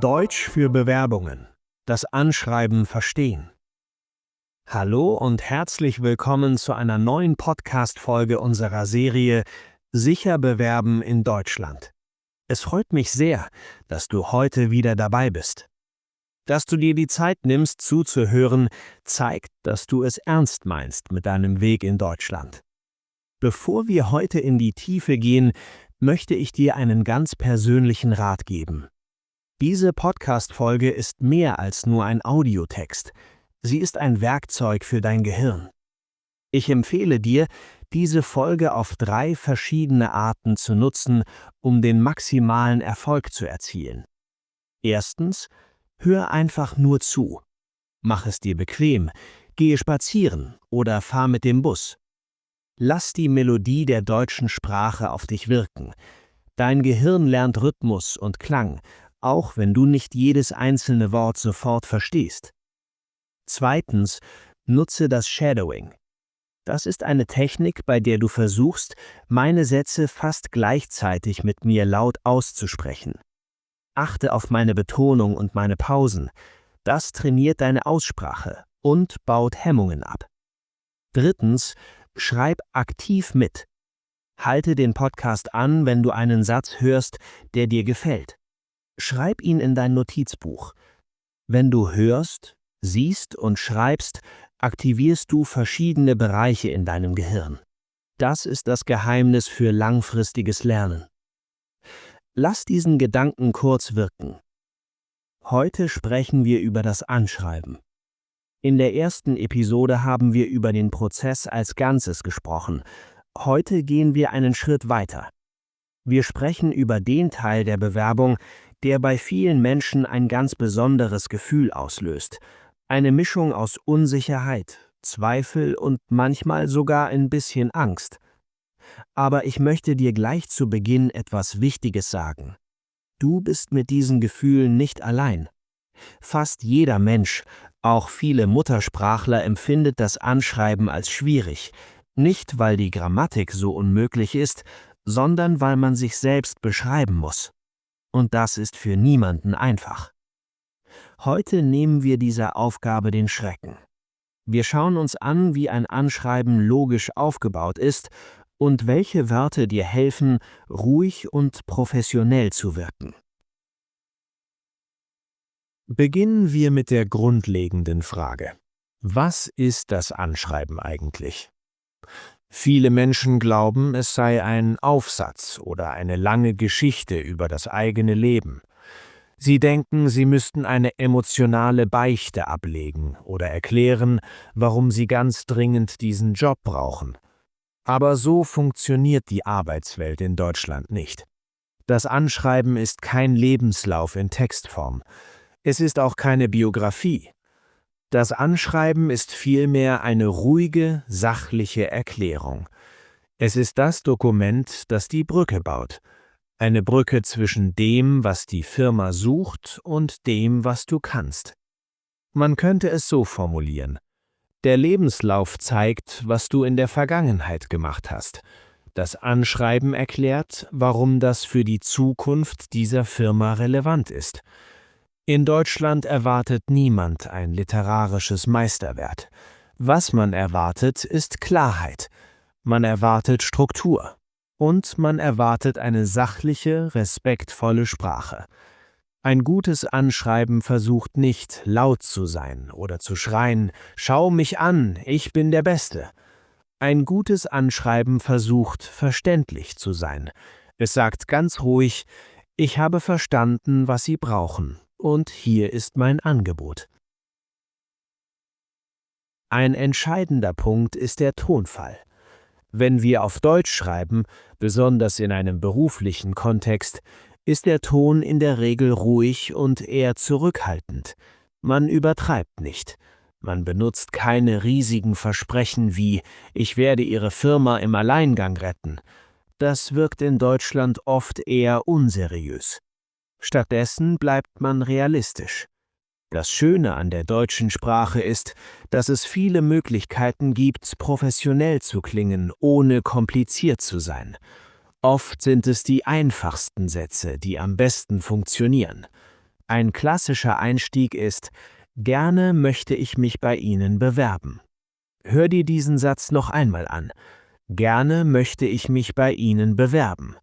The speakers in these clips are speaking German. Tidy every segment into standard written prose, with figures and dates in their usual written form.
Deutsch für Bewerbungen. Das Anschreiben verstehen. Hallo und herzlich willkommen zu einer neuen Podcast-Folge unserer Serie Sicher bewerben in Deutschland. Es freut mich sehr, dass du heute wieder dabei bist. Dass du dir die Zeit nimmst, zuzuhören, zeigt, dass du es ernst meinst mit deinem Weg in Deutschland. Bevor wir heute in die Tiefe gehen, möchte ich dir einen ganz persönlichen Rat geben. Diese Podcast-Folge ist mehr als nur ein Audiotext. Sie ist ein Werkzeug für dein Gehirn. Ich empfehle dir, diese Folge auf 3 verschiedene Arten zu nutzen, um den maximalen Erfolg zu erzielen. Erstens, hör einfach nur zu. Mach es dir bequem, gehe spazieren oder fahr mit dem Bus. Lass die Melodie der deutschen Sprache auf dich wirken. Dein Gehirn lernt Rhythmus und Klang, auch wenn du nicht jedes einzelne Wort sofort verstehst. Zweitens, nutze das Shadowing. Das ist eine Technik, bei der du versuchst, meine Sätze fast gleichzeitig mit mir laut auszusprechen. Achte auf meine Betonung und meine Pausen. Das trainiert deine Aussprache und baut Hemmungen ab. Drittens, schreib aktiv mit. Halte den Podcast an, wenn du einen Satz hörst, der dir gefällt. Schreib ihn in dein Notizbuch. Wenn du hörst, siehst und schreibst, aktivierst du verschiedene Bereiche in deinem Gehirn. Das ist das Geheimnis für langfristiges Lernen. Lass diesen Gedanken kurz wirken. Heute sprechen wir über das Anschreiben. In der ersten Episode haben wir über den Prozess als Ganzes gesprochen. Heute gehen wir einen Schritt weiter. Wir sprechen über den Teil der Bewerbung, der bei vielen Menschen ein ganz besonderes Gefühl auslöst. Eine Mischung aus Unsicherheit, Zweifel und manchmal sogar ein bisschen Angst. Aber ich möchte dir gleich zu Beginn etwas Wichtiges sagen. Du bist mit diesen Gefühlen nicht allein. Fast jeder Mensch, auch viele Muttersprachler, empfindet das Anschreiben als schwierig. Nicht, weil die Grammatik so unmöglich ist, sondern weil man sich selbst beschreiben muss. Und das ist für niemanden einfach. Heute nehmen wir dieser Aufgabe den Schrecken. Wir schauen uns an, wie ein Anschreiben logisch aufgebaut ist und welche Wörter dir helfen, ruhig und professionell zu wirken. Beginnen wir mit der grundlegenden Frage. Was ist das Anschreiben eigentlich? Viele Menschen glauben, es sei ein Aufsatz oder eine lange Geschichte über das eigene Leben. Sie denken, sie müssten eine emotionale Beichte ablegen oder erklären, warum sie ganz dringend diesen Job brauchen. Aber so funktioniert die Arbeitswelt in Deutschland nicht. Das Anschreiben ist kein Lebenslauf in Textform. Es ist auch keine Biografie. Das Anschreiben ist vielmehr eine ruhige, sachliche Erklärung. Es ist das Dokument, das die Brücke baut. Eine Brücke zwischen dem, was die Firma sucht, und dem, was du kannst. Man könnte es so formulieren. Der Lebenslauf zeigt, was du in der Vergangenheit gemacht hast. Das Anschreiben erklärt, warum das für die Zukunft dieser Firma relevant ist. In Deutschland erwartet niemand ein literarisches Meisterwerk. Was man erwartet, ist Klarheit. Man erwartet Struktur. Und man erwartet eine sachliche, respektvolle Sprache. Ein gutes Anschreiben versucht nicht, laut zu sein oder zu schreien, »Schau mich an, ich bin der Beste«. Ein gutes Anschreiben versucht, verständlich zu sein. Es sagt ganz ruhig, »Ich habe verstanden, was Sie brauchen. Und hier ist mein Angebot.« Ein entscheidender Punkt ist der Tonfall. Wenn wir auf Deutsch schreiben, besonders in einem beruflichen Kontext, ist der Ton in der Regel ruhig und eher zurückhaltend. Man übertreibt nicht. Man benutzt keine riesigen Versprechen wie »Ich werde Ihre Firma im Alleingang retten«. Das wirkt in Deutschland oft eher unseriös. Stattdessen bleibt man realistisch. Das Schöne an der deutschen Sprache ist, dass es viele Möglichkeiten gibt, professionell zu klingen, ohne kompliziert zu sein. Oft sind es die einfachsten Sätze, die am besten funktionieren. Ein klassischer Einstieg ist: Gerne möchte ich mich bei Ihnen bewerben. Hör dir diesen Satz noch einmal an. Gerne möchte ich mich bei Ihnen bewerben.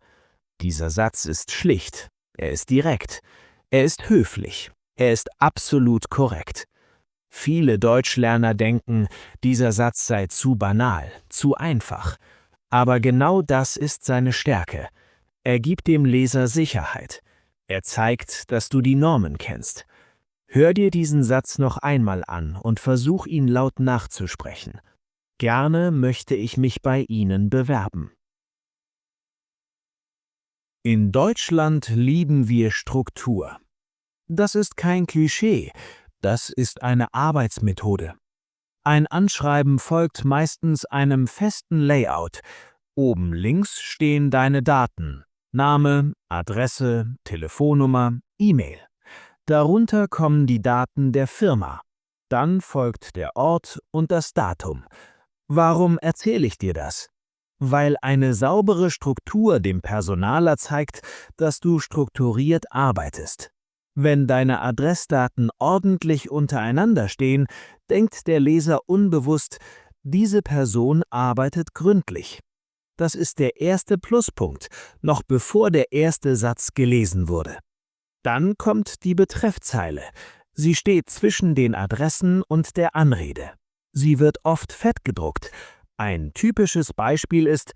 Dieser Satz ist schlicht, er ist direkt, er ist höflich, er ist absolut korrekt. Viele Deutschlerner denken, dieser Satz sei zu banal, zu einfach. Aber genau das ist seine Stärke. Er gibt dem Leser Sicherheit. Er zeigt, dass du die Normen kennst. Hör dir diesen Satz noch einmal an und versuch ihn laut nachzusprechen. Gerne möchte ich mich bei Ihnen bewerben. In Deutschland lieben wir Struktur. Das ist kein Klischee, das ist eine Arbeitsmethode. Ein Anschreiben folgt meistens einem festen Layout. Oben links stehen deine Daten: Name, Adresse, Telefonnummer, E-Mail. Darunter kommen die Daten der Firma. Dann folgt der Ort und das Datum. Warum erzähle ich dir das? Weil eine saubere Struktur dem Personaler zeigt, dass du strukturiert arbeitest. Wenn deine Adressdaten ordentlich untereinander stehen, denkt der Leser unbewusst, diese Person arbeitet gründlich. Das ist der erste Pluspunkt, noch bevor der erste Satz gelesen wurde. Dann kommt die Betreffzeile. Sie steht zwischen den Adressen und der Anrede. Sie wird oft fett gedruckt. Ein typisches Beispiel ist: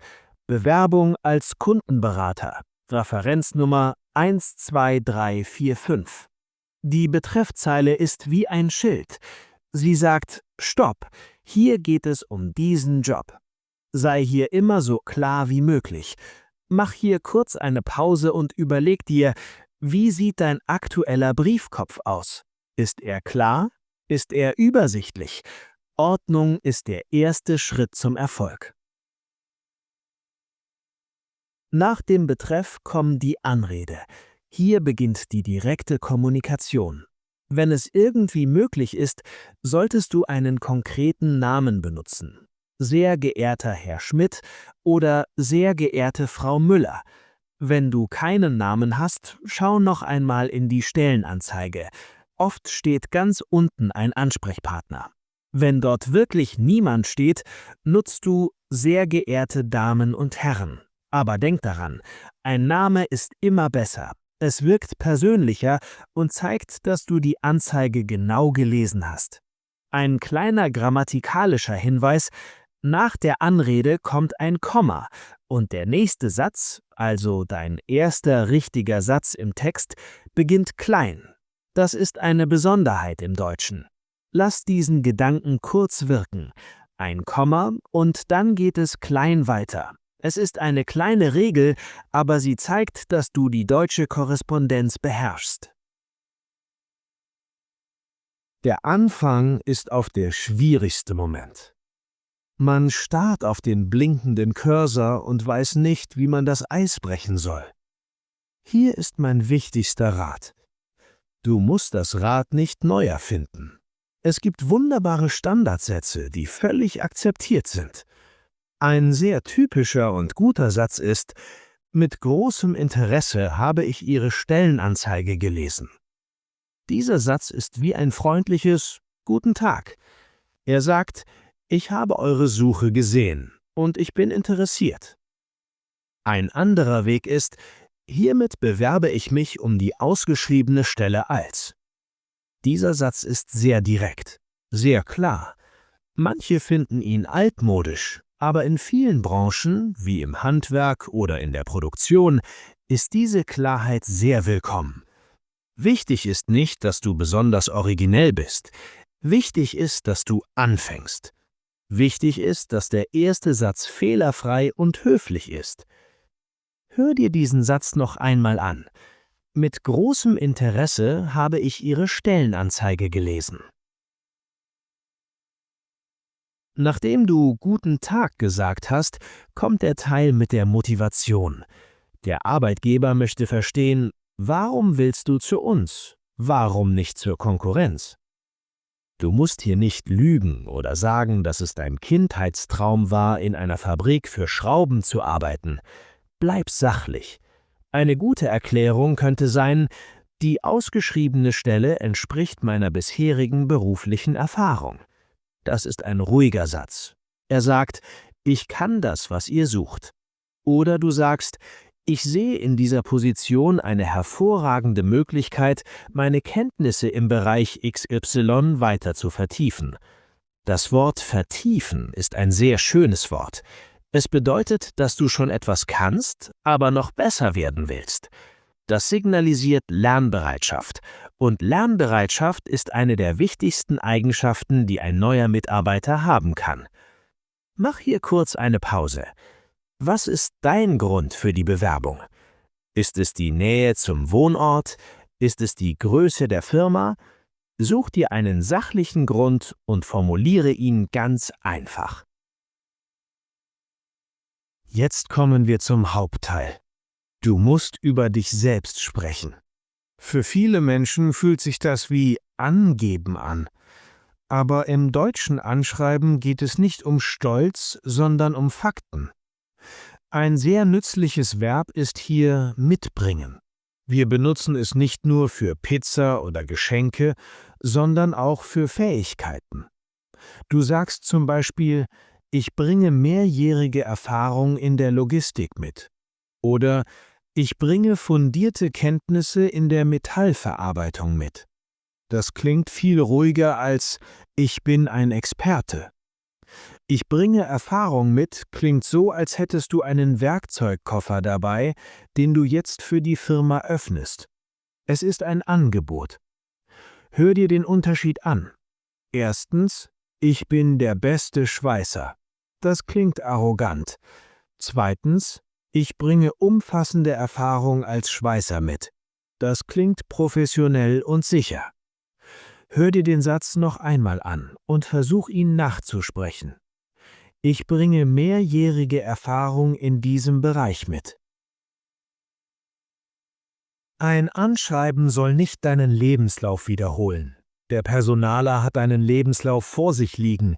Bewerbung als Kundenberater, Referenznummer 12345. Die Betreffzeile ist wie ein Schild. Sie sagt: Stopp, hier geht es um diesen Job. Sei hier immer so klar wie möglich. Mach hier kurz eine Pause und überleg dir, wie sieht dein aktueller Briefkopf aus? Ist er klar? Ist er übersichtlich? Ordnung ist der erste Schritt zum Erfolg. Nach dem Betreff kommt die Anrede. Hier beginnt die direkte Kommunikation. Wenn es irgendwie möglich ist, solltest du einen konkreten Namen benutzen. Sehr geehrter Herr Schmidt oder sehr geehrte Frau Müller. Wenn du keinen Namen hast, schau noch einmal in die Stellenanzeige. Oft steht ganz unten ein Ansprechpartner. Wenn dort wirklich niemand steht, nutzt du sehr geehrte Damen und Herren. Aber denk daran, ein Name ist immer besser. Es wirkt persönlicher und zeigt, dass du die Anzeige genau gelesen hast. Ein kleiner grammatikalischer Hinweis: Nach der Anrede kommt ein Komma und der nächste Satz, also dein erster richtiger Satz im Text, beginnt klein. Das ist eine Besonderheit im Deutschen. Lass diesen Gedanken kurz wirken. Ein Komma und dann geht es klein weiter. Es ist eine kleine Regel, aber sie zeigt, dass du die deutsche Korrespondenz beherrschst. Der Anfang ist oft der schwierigste Moment. Man starrt auf den blinkenden Cursor und weiß nicht, wie man das Eis brechen soll. Hier ist mein wichtigster Rat. Du musst das Rad nicht neu erfinden. Es gibt wunderbare Standardsätze, die völlig akzeptiert sind. Ein sehr typischer und guter Satz ist: Mit großem Interesse habe ich Ihre Stellenanzeige gelesen. Dieser Satz ist wie ein freundliches Guten Tag. Er sagt: Ich habe eure Suche gesehen und ich bin interessiert. Ein anderer Weg ist: Hiermit bewerbe ich mich um die ausgeschriebene Stelle als. Dieser Satz ist sehr direkt, sehr klar. Manche finden ihn altmodisch, aber in vielen Branchen, wie im Handwerk oder in der Produktion, ist diese Klarheit sehr willkommen. Wichtig ist nicht, dass du besonders originell bist. Wichtig ist, dass du anfängst. Wichtig ist, dass der erste Satz fehlerfrei und höflich ist. Hör dir diesen Satz noch einmal an. Mit großem Interesse habe ich Ihre Stellenanzeige gelesen. Nachdem du Guten Tag gesagt hast, kommt der Teil mit der Motivation. Der Arbeitgeber möchte verstehen: Warum willst du zu uns? Warum nicht zur Konkurrenz? Du musst hier nicht lügen oder sagen, dass es dein Kindheitstraum war, in einer Fabrik für Schrauben zu arbeiten. Bleib sachlich. Eine gute Erklärung könnte sein: Die ausgeschriebene Stelle entspricht meiner bisherigen beruflichen Erfahrung. Das ist ein ruhiger Satz. Er sagt: Ich kann das, was ihr sucht. Oder du sagst: Ich sehe in dieser Position eine hervorragende Möglichkeit, meine Kenntnisse im Bereich XY weiter zu vertiefen. Das Wort vertiefen ist ein sehr schönes Wort. Es bedeutet, dass du schon etwas kannst, aber noch besser werden willst. Das signalisiert Lernbereitschaft. Und Lernbereitschaft ist eine der wichtigsten Eigenschaften, die ein neuer Mitarbeiter haben kann. Mach hier kurz eine Pause. Was ist dein Grund für die Bewerbung? Ist es die Nähe zum Wohnort? Ist es die Größe der Firma? Such dir einen sachlichen Grund und formuliere ihn ganz einfach. Jetzt kommen wir zum Hauptteil. Du musst über dich selbst sprechen. Für viele Menschen fühlt sich das wie Angeben an. Aber im deutschen Anschreiben geht es nicht um Stolz, sondern um Fakten. Ein sehr nützliches Verb ist hier mitbringen. Wir benutzen es nicht nur für Pizza oder Geschenke, sondern auch für Fähigkeiten. Du sagst zum Beispiel: Ich bringe mehrjährige Erfahrung in der Logistik mit. Oder: Ich bringe fundierte Kenntnisse in der Metallverarbeitung mit. Das klingt viel ruhiger als: Ich bin ein Experte. Ich bringe Erfahrung mit klingt so, als hättest du einen Werkzeugkoffer dabei, den du jetzt für die Firma öffnest. Es ist ein Angebot. Hör dir den Unterschied an. Erstens: Ich bin der beste Schweißer. Das klingt arrogant. Zweitens: Ich bringe umfassende Erfahrung als Schweißer mit. Das klingt professionell und sicher. Hör dir den Satz noch einmal an und versuch ihn nachzusprechen. Ich bringe mehrjährige Erfahrung in diesem Bereich mit. Ein Anschreiben soll nicht deinen Lebenslauf wiederholen. Der Personaler hat deinen Lebenslauf vor sich liegen.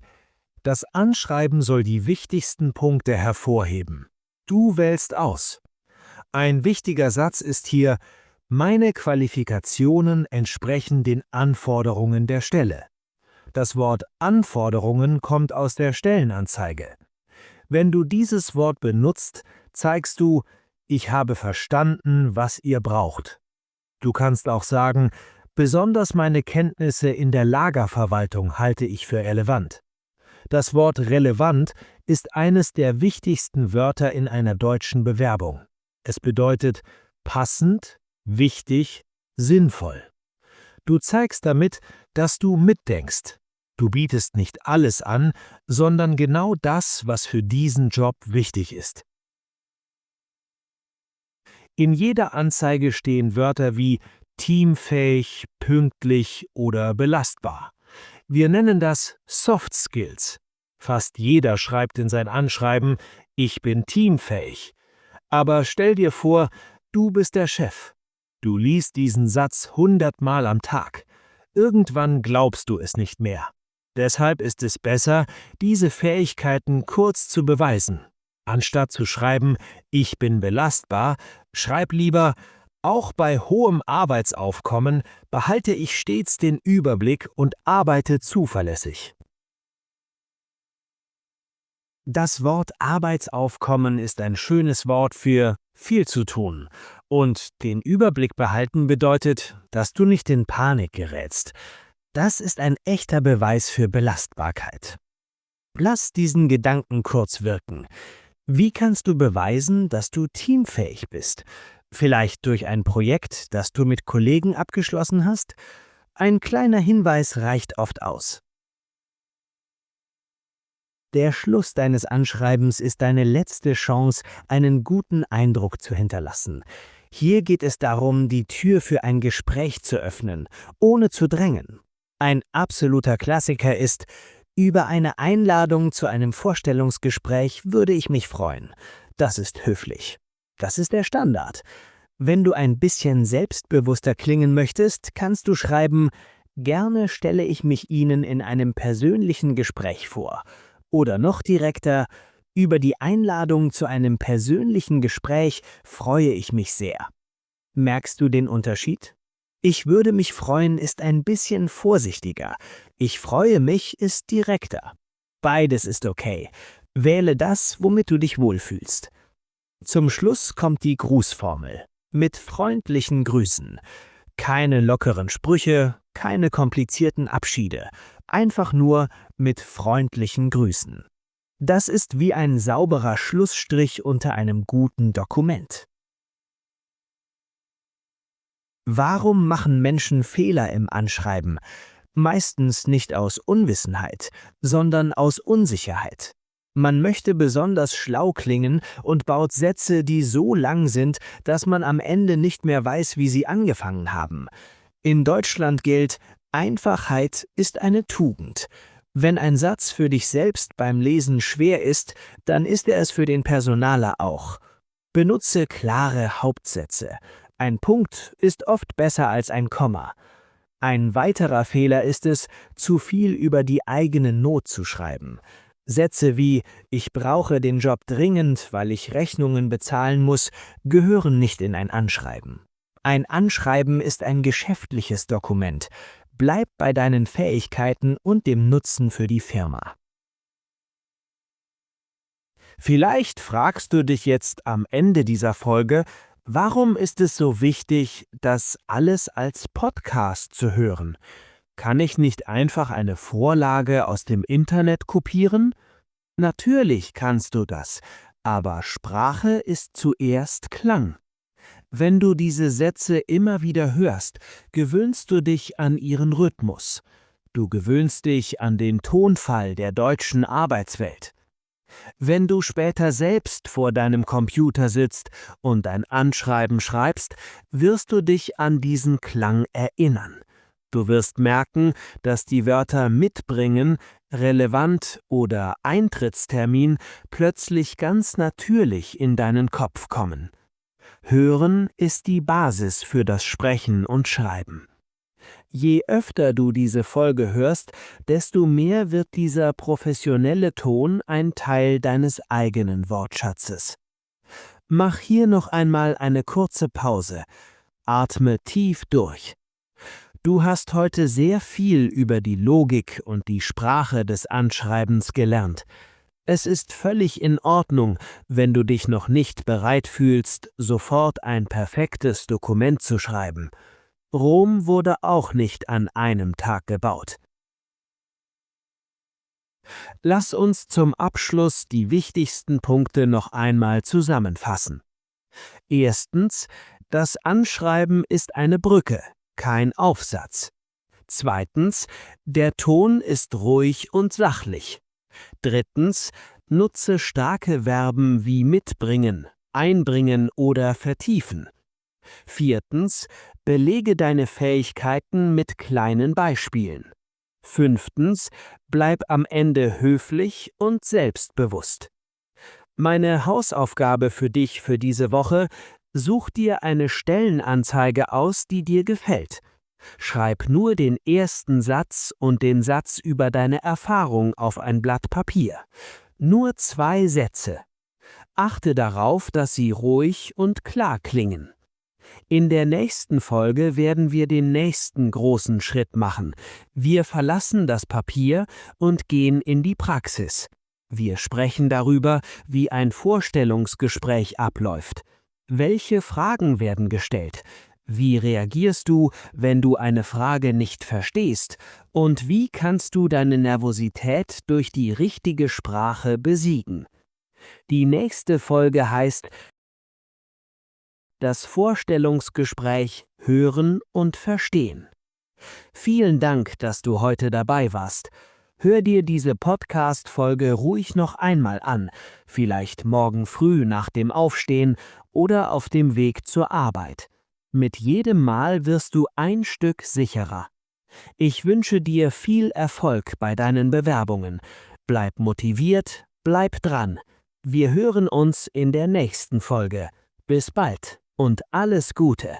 Das Anschreiben soll die wichtigsten Punkte hervorheben. Du wählst aus. Ein wichtiger Satz ist hier: Meine Qualifikationen entsprechen den Anforderungen der Stelle. Das Wort Anforderungen kommt aus der Stellenanzeige. Wenn du dieses Wort benutzt, zeigst du: Ich habe verstanden, was ihr braucht. Du kannst auch sagen: Besonders meine Kenntnisse in der Lagerverwaltung halte ich für relevant. Das Wort relevant ist eines der wichtigsten Wörter in einer deutschen Bewerbung. Es bedeutet passend, wichtig, sinnvoll. Du zeigst damit, dass du mitdenkst. Du bietest nicht alles an, sondern genau das, was für diesen Job wichtig ist. In jeder Anzeige stehen Wörter wie teamfähig, pünktlich oder belastbar. Wir nennen das Soft Skills. Fast jeder schreibt in sein Anschreiben: Ich bin teamfähig. Aber stell dir vor, du bist der Chef. Du liest diesen Satz 100-mal am Tag. Irgendwann glaubst du es nicht mehr. Deshalb ist es besser, diese Fähigkeiten kurz zu beweisen. Anstatt zu schreiben: Ich bin belastbar, schreib lieber: Auch bei hohem Arbeitsaufkommen behalte ich stets den Überblick und arbeite zuverlässig. Das Wort Arbeitsaufkommen ist ein schönes Wort für viel zu tun. Und den Überblick behalten bedeutet, dass du nicht in Panik gerätst. Das ist ein echter Beweis für Belastbarkeit. Lass diesen Gedanken kurz wirken. Wie kannst du beweisen, dass du teamfähig bist? Vielleicht durch ein Projekt, das du mit Kollegen abgeschlossen hast? Ein kleiner Hinweis reicht oft aus. Der Schluss deines Anschreibens ist deine letzte Chance, einen guten Eindruck zu hinterlassen. Hier geht es darum, die Tür für ein Gespräch zu öffnen, ohne zu drängen. Ein absoluter Klassiker ist: Über eine Einladung zu einem Vorstellungsgespräch würde ich mich freuen. Das ist höflich. Das ist der Standard. Wenn du ein bisschen selbstbewusster klingen möchtest, kannst du schreiben: Gerne stelle ich mich Ihnen in einem persönlichen Gespräch vor. Oder noch direkter: Über die Einladung zu einem persönlichen Gespräch freue ich mich sehr. Merkst du den Unterschied? Ich würde mich freuen ist ein bisschen vorsichtiger. Ich freue mich ist direkter. Beides ist okay. Wähle das, womit du dich wohlfühlst. Zum Schluss kommt die Grußformel. Mit freundlichen Grüßen. Keine lockeren Sprüche, keine komplizierten Abschiede. Einfach nur mit freundlichen Grüßen. Das ist wie ein sauberer Schlussstrich unter einem guten Dokument. Warum machen Menschen Fehler im Anschreiben? Meistens nicht aus Unwissenheit, sondern aus Unsicherheit. Man möchte besonders schlau klingen und baut Sätze, die so lang sind, dass man am Ende nicht mehr weiß, wie sie angefangen haben. In Deutschland gilt, Einfachheit ist eine Tugend. Wenn ein Satz für dich selbst beim Lesen schwer ist, dann ist er es für den Personaler auch. Benutze klare Hauptsätze. Ein Punkt ist oft besser als ein Komma. Ein weiterer Fehler ist es, zu viel über die eigene Not zu schreiben. Sätze wie „Ich brauche den Job dringend, weil ich Rechnungen bezahlen muss“, gehören nicht in ein Anschreiben. Ein Anschreiben ist ein geschäftliches Dokument. Bleib bei deinen Fähigkeiten und dem Nutzen für die Firma. Vielleicht fragst du dich jetzt am Ende dieser Folge, warum ist es so wichtig, das alles als Podcast zu hören? Kann ich nicht einfach eine Vorlage aus dem Internet kopieren? Natürlich kannst du das, aber Sprache ist zuerst Klang. Wenn du diese Sätze immer wieder hörst, gewöhnst du dich an ihren Rhythmus. Du gewöhnst dich an den Tonfall der deutschen Arbeitswelt. Wenn du später selbst vor deinem Computer sitzt und ein Anschreiben schreibst, wirst du dich an diesen Klang erinnern. Du wirst merken, dass die Wörter mitbringen, relevant oder Eintrittstermin plötzlich ganz natürlich in deinen Kopf kommen. Hören ist die Basis für das Sprechen und Schreiben. Je öfter du diese Folge hörst, desto mehr wird dieser professionelle Ton ein Teil deines eigenen Wortschatzes. Mach hier noch einmal eine kurze Pause. Atme tief durch. Du hast heute sehr viel über die Logik und die Sprache des Anschreibens gelernt. Es ist völlig in Ordnung, wenn du dich noch nicht bereit fühlst, sofort ein perfektes Dokument zu schreiben. Rom wurde auch nicht an einem Tag gebaut. Lass uns zum Abschluss die wichtigsten Punkte noch einmal zusammenfassen. Erstens, das Anschreiben ist eine Brücke, kein Aufsatz. Zweitens, der Ton ist ruhig und sachlich. Drittens, nutze starke Verben wie mitbringen, einbringen oder vertiefen. Viertens, belege deine Fähigkeiten mit kleinen Beispielen. Fünftens, bleib am Ende höflich und selbstbewusst. Meine Hausaufgabe für dich für diese Woche: Such dir eine Stellenanzeige aus, die dir gefällt. Schreib nur den ersten Satz und den Satz über deine Erfahrung auf ein Blatt Papier. Nur 2 Sätze. Achte darauf, dass sie ruhig und klar klingen. In der nächsten Folge werden wir den nächsten großen Schritt machen. Wir verlassen das Papier und gehen in die Praxis. Wir sprechen darüber, wie ein Vorstellungsgespräch abläuft. Welche Fragen werden gestellt? Wie reagierst du, wenn du eine Frage nicht verstehst? Und wie kannst du deine Nervosität durch die richtige Sprache besiegen? Die nächste Folge heißt Das Vorstellungsgespräch hören und verstehen. Vielen Dank, dass du heute dabei warst. Hör dir diese Podcast-Folge ruhig noch einmal an, vielleicht morgen früh nach dem Aufstehen oder auf dem Weg zur Arbeit. Mit jedem Mal wirst du ein Stück sicherer. Ich wünsche dir viel Erfolg bei deinen Bewerbungen. Bleib motiviert, bleib dran. Wir hören uns in der nächsten Folge. Bis bald und alles Gute.